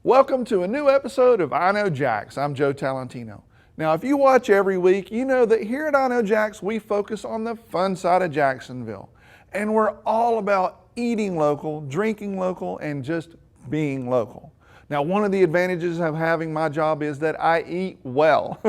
Welcome to a new episode of I Know Jax. I'm Joe Talentino. Now, if you watch every week, you know that here at I Know Jax, we focus on the fun side of Jacksonville. And we're all about eating local, drinking local, and just being local. Now, one of the advantages of having my job is that I eat well.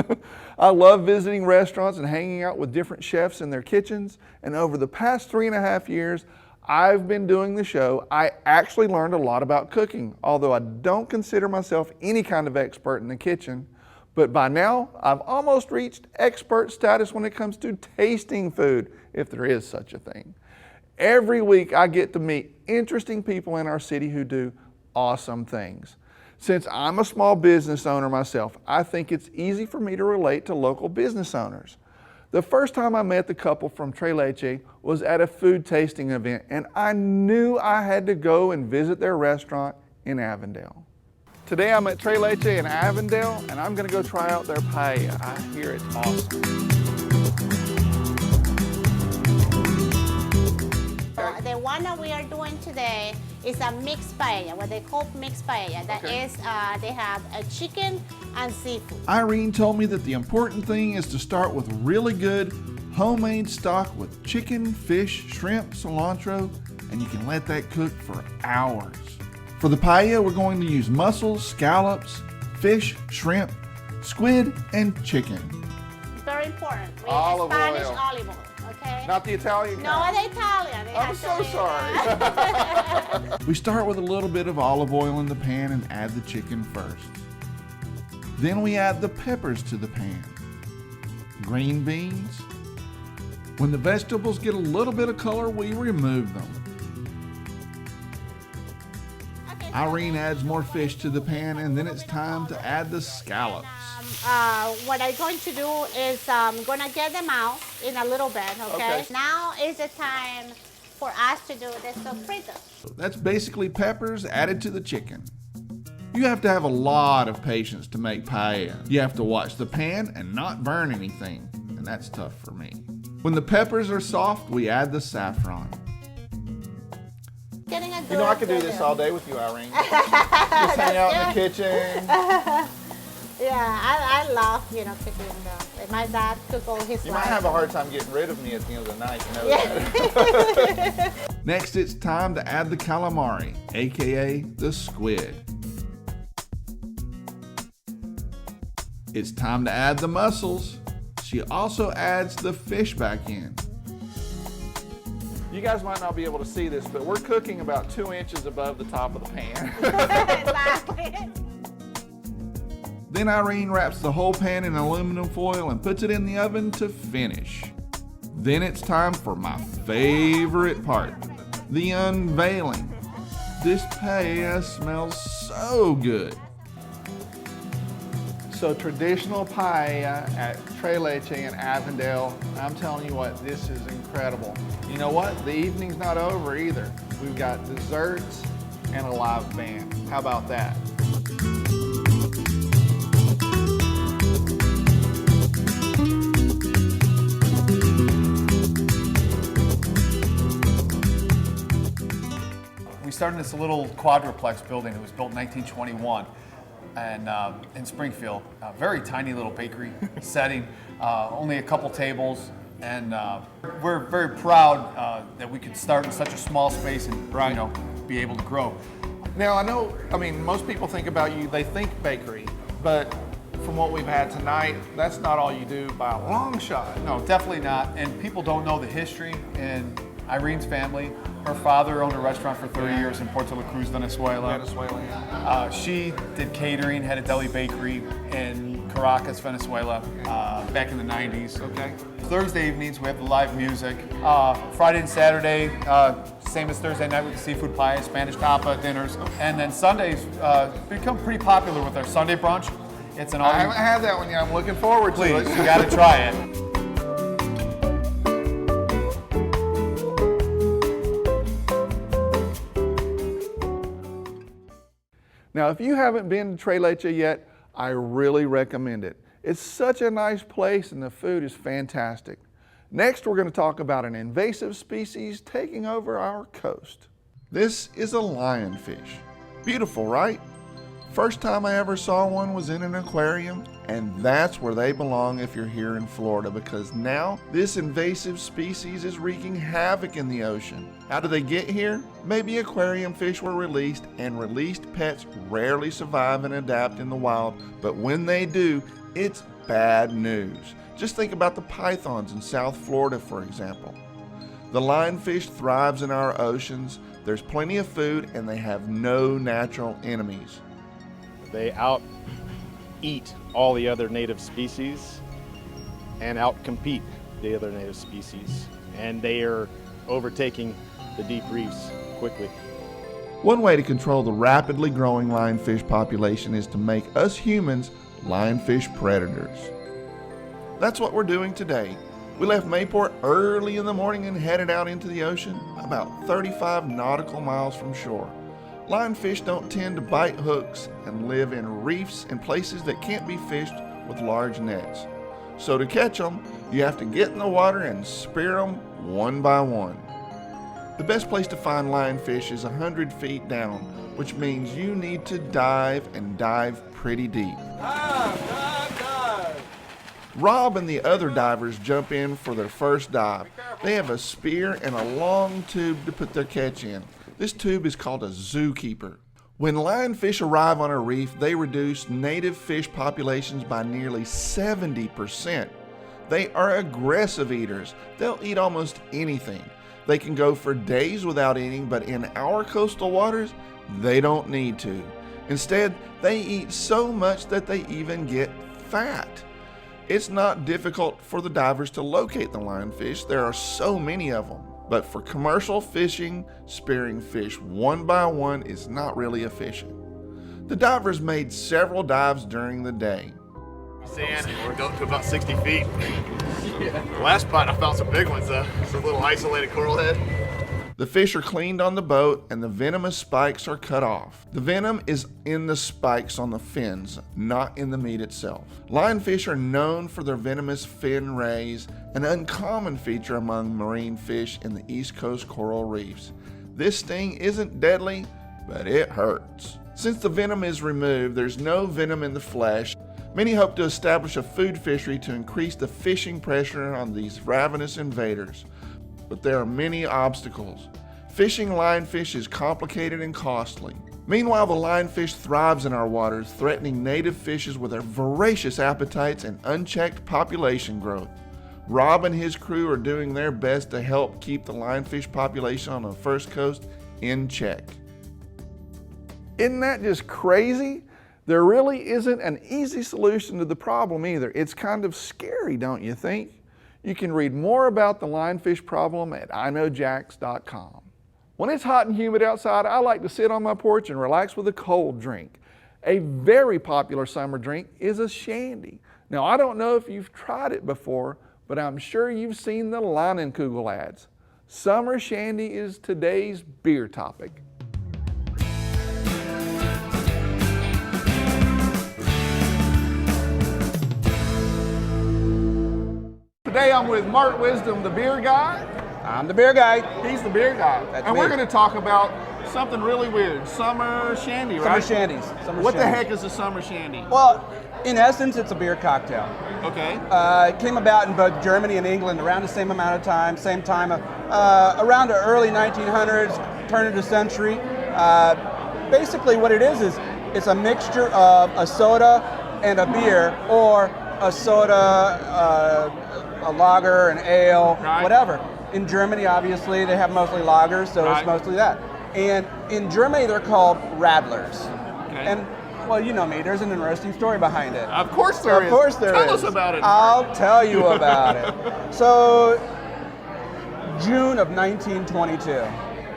I love visiting restaurants and hanging out with different chefs in their kitchens. And over the past 3.5 years, I've been doing the show. I actually learned a lot about cooking, although I don't consider myself any kind of expert in the kitchen. But by now, I've almost reached expert status when it comes to tasting food, if there is such a thing. Every week, I get to meet interesting people in our city who do awesome things. Since I'm a small business owner myself, I think it's easy for me to relate to local business owners. The first time I met the couple from Trailhaan was at a food tasting event, and I knew I had to go and visit their restaurant in Avondale. Today I'm at Trailhaan in Avondale, and I'm gonna go try out their paella. I hear it's awesome. The one that we are doing today is a mixed paella, what they call mixed paella. That is, they have a chicken and seafood. Irene told me that the important thing is to start with really good homemade stock with chicken, fish, shrimp, cilantro, and you can let that cook for hours. For the paella, we're going to use mussels, scallops, fish, shrimp, squid, and chicken. It's very important. We Olive Spanish oil. olive oil, okay? Not the Italian No, kind. the Italian. I'm so sorry. We start with a little bit of olive oil in the pan and add the chicken first. Then we add the peppers to the pan. Green beans. When the vegetables get a little bit of color, we remove them. Okay, so Irene adds more fish to the pan, and then it's time to add the scallops. what I'm going to do is I'm going to get them out in a little bit, okay? Now is the time for us to do the sofrito. That's basically peppers added to the chicken. You have to have a lot of patience to make paella. You have to watch the pan and not burn anything, and that's tough for me. When the peppers are soft, we add the saffron. Getting a good You know, I could do this all day with you, Irene. Just hang out in the kitchen. Yeah, I love, cooking though. My dad cooked all his You life. might have a hard time getting rid of me at the end of the night, you know that. Next, it's time to add the calamari, aka the squid. It's time to add the mussels. She also adds the fish back in. You guys might not be able to see this, but we're cooking about 2 inches above the top of the pan. Exactly. Then Irene wraps the whole pan in aluminum foil and puts it in the oven to finish. Then it's time for my favorite part, the unveiling. This paella smells so good. So traditional paella at Trailhaan in Avondale, I'm telling you what, this is incredible. You know what? The evening's not over either. We've got desserts and a live band. How about that? We started this little quadruplex building. It was built in 1921 and in Springfield. A very tiny little bakery setting, only a couple tables. And we're very proud that we could start in such a small space and be able to grow. Now I mean, most people think about you, they think bakery, but from what we've had tonight, that's not all you do by a long shot. No, definitely not. And people don't know the history in Irene's family. Her father owned a restaurant for 30 years in Puerto La Cruz, Venezuela. She did catering, had a deli bakery in Caracas, Venezuela, back in the 90s. Okay. Thursday evenings, we have the live music. Friday and Saturday, same as Thursday night with the seafood pie, Spanish tapa dinners. And then Sundays become pretty popular with our Sunday brunch. It's an I haven't had that one yet. I'm looking forward to Please, it. you gotta try it. Now, if you haven't been to Trailhaan yet, I really recommend it. It's such a nice place and the food is fantastic. Next, we're going to talk about an invasive species taking over our coast. This is a lionfish. Beautiful, right? First time I ever saw one was in an aquarium, and that's where they belong if you're here in Florida, because now this invasive species is wreaking havoc in the ocean. How did they get here? Maybe aquarium fish were released, and released pets rarely survive and adapt in the wild, but when they do, it's bad news. Just think about the pythons in South Florida, for example. The lionfish thrives in our oceans. There's plenty of food, and they have no natural enemies. They out-eat all the other native species and out-compete the other native species. And they are overtaking the deep reefs quickly. One way to control the rapidly growing lionfish population is to make us humans lionfish predators. That's what we're doing today. We left Mayport early in the morning and headed out into the ocean, about 35 nautical miles from shore. Lionfish don't tend to bite hooks and live in reefs and places that can't be fished with large nets. So to catch them, you have to get in the water and spear them one by one. The best place to find lionfish is 100 feet down, which means you need to dive and dive pretty deep. Rob and the other divers jump in for their first dive. They have a spear and a long tube to put their catch in. This tube is called a zookeeper. When lionfish arrive on a reef, they reduce native fish populations by nearly 70%. They are aggressive eaters. They'll eat almost anything. They can go for days without eating, but in our coastal waters, they don't need to. Instead, they eat so much that they even get fat. It's not difficult for the divers to locate the lionfish. There are so many of them. But for commercial fishing, spearing fish one by one is not really efficient. The divers made several dives during the day. Sand, we're going to about 60 feet. The last spot I found some big ones though. It's a little isolated coral head. The fish are cleaned on the boat and the venomous spikes are cut off. The venom is in the spikes on the fins, not in the meat itself. Lionfish are known for their venomous fin rays, an uncommon feature among marine fish in the East Coast coral reefs. This sting isn't deadly, but it hurts. Since the venom is removed, there's no venom in the flesh. Many hope to establish a food fishery to increase the fishing pressure on these ravenous invaders. But there are many obstacles. Fishing lionfish is complicated and costly. Meanwhile, the lionfish thrives in our waters, threatening native fishes with their voracious appetites and unchecked population growth. Rob and his crew are doing their best to help keep the lionfish population on the First Coast in check. Isn't that just crazy? There really isn't an easy solution to the problem either. It's kind of scary, don't you think? You can read more about the lionfish problem at iknowjax.com. When it's hot and humid outside, I like to sit on my porch and relax with a cold drink. A very popular summer drink is a shandy. Now, I don't know if you've tried it before, but I'm sure you've seen the Lionfish ads. Summer shandy is today's beer topic. Today I'm with Mark Wisdom, the beer guy. I'm the beer guy. He's the beer guy. That's and me. we're going to talk about something really weird. Summer shandy, right? Summer shandies. What the heck is a summer shandy? Well, in essence, it's a beer cocktail. Okay. It came about in both Germany and England around the same amount of time, around the early 1900s, turn of the century. Basically what it is it's a mixture of a soda and a beer, or a soda, a lager, an ale, right. Whatever. In Germany, obviously, they have mostly lagers, so right. It's mostly that. And in Germany, they're called radlers. Okay. And, well, you know me, there's an interesting story behind it. Of course there is. Of course there is. Tell us about it. I'll tell you about it. So, June of 1922.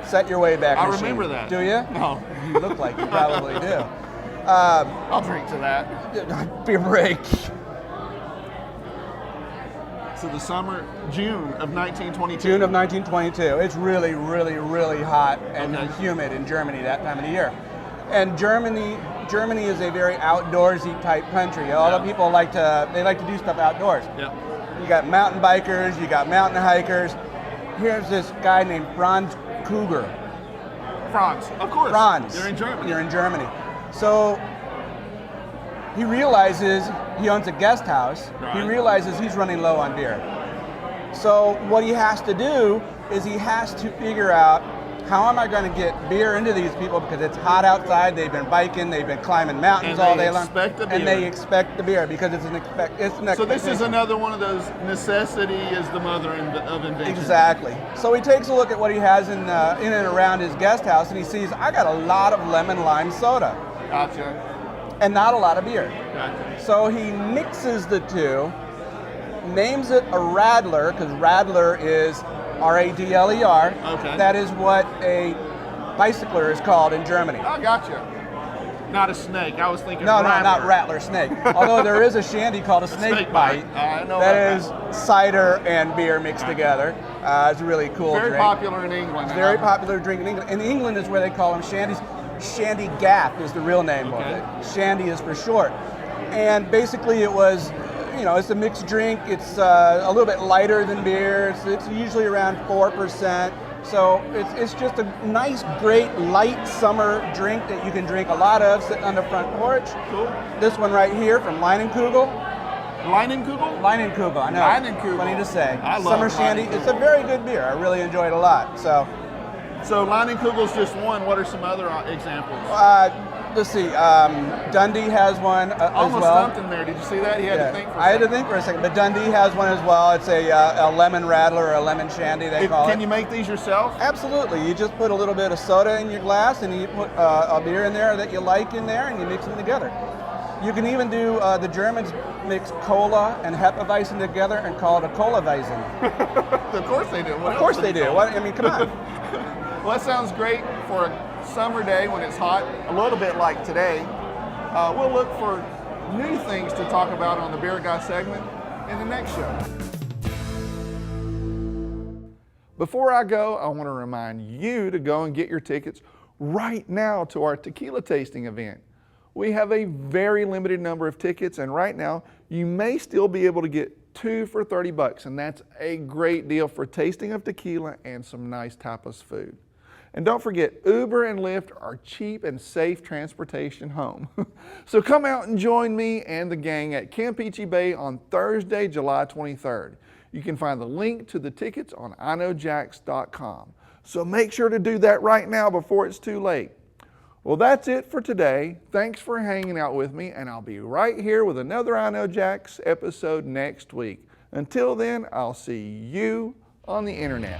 Set your way back I machine. remember that. Do you? No. You look like you probably do. I'll drink to that. Beer break. So the summer, June of 1922. June of 1922. It's really, really, really hot and Okay. humid in Germany that time of the year. And Germany is a very outdoorsy type country. All the people like to do stuff outdoors. Yeah. You got mountain bikers, you got mountain hikers. Here's this guy named Franz Kruger. Franz, of course. Franz. You're in Germany. You're in Germany. So he realizes he owns a guest house. He Right. realizes he's running low on beer. So what he has to do is he has to figure out, how am I going to get beer into these people, because it's hot outside, they've been biking, they've been climbing mountains And all they day long. expect the And beer. they expect the beer because it's an So this is expectation. another one of those, necessity is the mother of invention. Exactly. So he takes a look at what he has in and around his guest house, and he sees, I got a lot of lemon lime soda Gotcha. and not a lot of beer. Gotcha. So he mixes the two, names it a Radler, because Radler is R-A-D-L-E-R. Okay. That is what a bicycler is called in Germany. I gotcha. Not a snake. I was thinking No, rattler. not Rattler snake. Although there is a shandy called a snake, Snake bite. bite. I know that about is cider and beer mixed together. It's a really cool Very drink. popular in England. Very popular drink in England. In England is where they call them shandies. Shandy Gaff is the real name Okay. of it. Shandy is for short. And basically it was, it's a mixed drink. It's a little bit lighter than beer. It's usually around 4%. So it's just a nice, great, light summer drink that you can drink a lot of sitting on the front porch. Cool. This one right here from Leinenkugel. Leinenkugel? Leinenkugel, I know. Leinenkugel. Funny to say. I love Summer shandy. Leinenkugel. It's a very good beer. I really enjoy it a lot. So So Leinenkugel's just one. What are some other examples? let's see. Dundee has one as Almost well. stumped him there. Did you see that? He had to think for a I had to second. think for a second, but Dundee has one as well. It's a lemon rattler or a lemon shandy, they call Can it. you make these yourself? Absolutely. You just put a little bit of soda in your glass, and you put a beer in there that you like in there, and you mix them together. You can even do, the Germans mix cola and Hefeweizen together and call it a Cola-Weizen. Of course they do. What Of else course would they you do. call What, it? I mean, come on. Well, that sounds great for a summer day when it's hot, a little bit like today. We'll look for new things to talk about on the Beer Guy segment in the next show. Before I go, I want to remind you to go and get your tickets right now to our tequila tasting event. We have a very limited number of tickets, and right now you may still be able to get 2 for $30, and that's a great deal for tasting of tequila and some nice tapas food. And don't forget, Uber and Lyft are cheap and safe transportation home. So come out and join me and the gang at Campeche Bay on Thursday, July 23rd. You can find the link to the tickets on iknowjacks.com. So make sure to do that right now before it's too late. Well, that's it for today. Thanks for hanging out with me, and I'll be right here with another I Know Jacks episode next week. Until then, I'll see you on the internet.